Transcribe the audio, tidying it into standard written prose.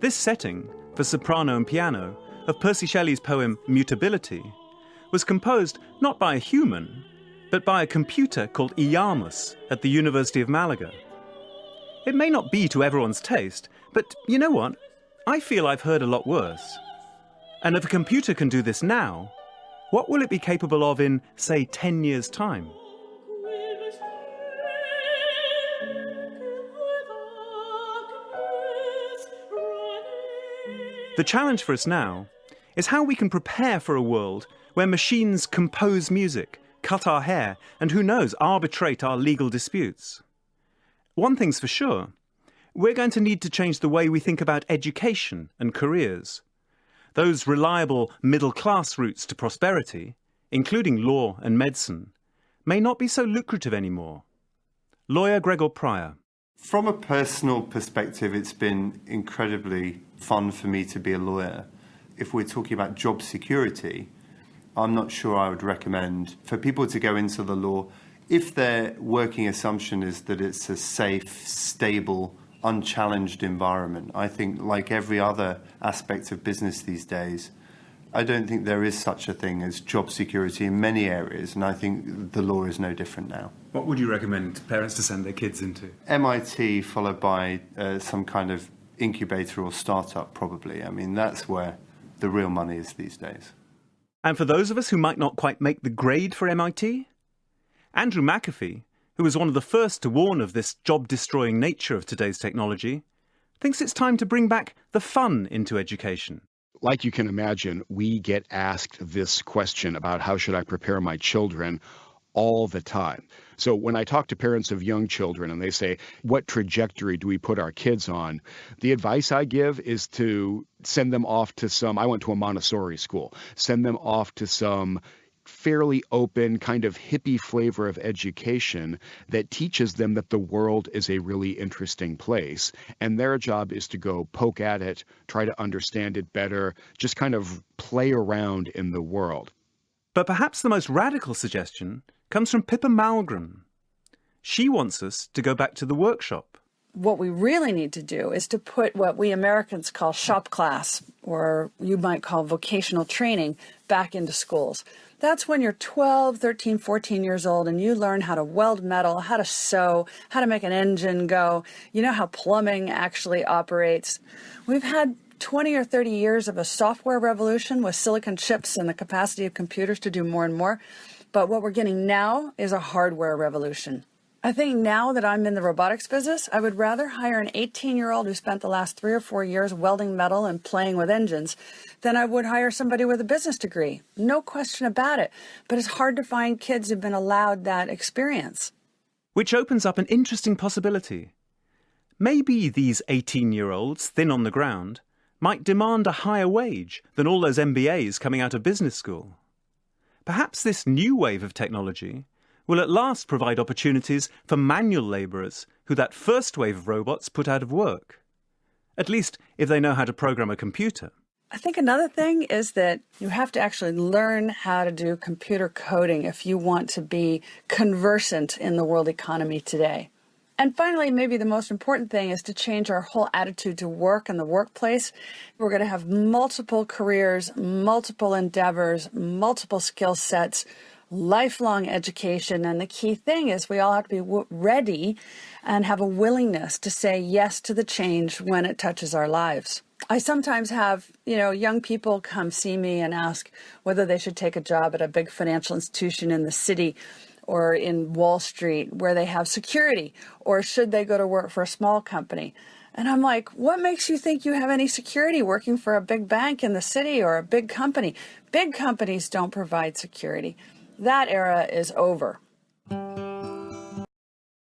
This setting, for soprano and piano, of Percy Shelley's poem Mutability, was composed not by a human, but by a computer called Iyamus at the University of Malaga. It may not be to everyone's taste, but you know what? I feel I've heard a lot worse. And if a computer can do this now, what will it be capable of in, say, 10 years' time? The challenge for us now is how we can prepare for a world where machines compose music, cut our hair, and who knows, arbitrate our legal disputes. One thing's for sure, we're going to need to change the way we think about education and careers. Those reliable middle-class routes to prosperity, including law and medicine, may not be so lucrative anymore. Lawyer Gregor Pryor. From a personal perspective, it's been incredibly fun for me to be a lawyer. If we're talking about job security, I'm not sure I would recommend for people to go into the law if their working assumption is that it's a safe, stable, unchallenged environment. I think, like every other aspect of business these days, I don't think there is such a thing as job security in many areas, and I think the law is no different now. What would you recommend parents to send their kids into? MIT, followed by some kind of incubator or startup, probably. I mean, that's where the real money is these days. And for those of us who might not quite make the grade for MIT, Andrew McAfee, who was one of the first to warn of this job-destroying nature of today's technology, thinks it's time to bring back the fun into education. Like you can imagine, we get asked this question about how should I prepare my children all the time. So when I talk to parents of young children and they say, what trajectory do we put our kids on? The advice I give is to send them off to I went to a Montessori school, send them off to some fairly open kind of hippie flavor of education that teaches them that the world is a really interesting place. And their job is to go poke at it, try to understand it better, just kind of play around in the world. But perhaps the most radical suggestion comes from Pippa Malmgren. She wants us to go back to the workshop. What we really need to do is to put what we Americans call shop class, or you might call vocational training, back into schools. That's when you're 12, 13, 14 years old and you learn how to weld metal, how to sew, how to make an engine go. You know how plumbing actually operates. We've had 20 or 30 years of a software revolution with silicon chips and the capacity of computers to do more and more. But what we're getting now is a hardware revolution. I think now that I'm in the robotics business, I would rather hire an 18-year-old who spent the last 3 or 4 years welding metal and playing with engines than I would hire somebody with a business degree. No question about it. But it's hard to find kids who've been allowed that experience. Which opens up an interesting possibility. Maybe these 18-year-olds, thin on the ground, might demand a higher wage than all those MBAs coming out of business school. Perhaps this new wave of technology will at last provide opportunities for manual labourers who that first wave of robots put out of work. At least if they know how to program a computer. I think another thing is that you have to actually learn how to do computer coding if you want to be conversant in the world economy today. And finally, maybe the most important thing is to change our whole attitude to work and the workplace. We're going to have multiple careers, multiple endeavors, multiple skill sets, lifelong education. And the key thing is we all have to be ready and have a willingness to say yes to the change when it touches our lives. I sometimes have, young people come see me and ask whether they should take a job at a big financial institution in the city or in Wall Street where they have security, or should they go to work for a small company? And I'm like, what makes you think you have any security working for a big bank in the city or a big company? Big companies don't provide security. That era is over.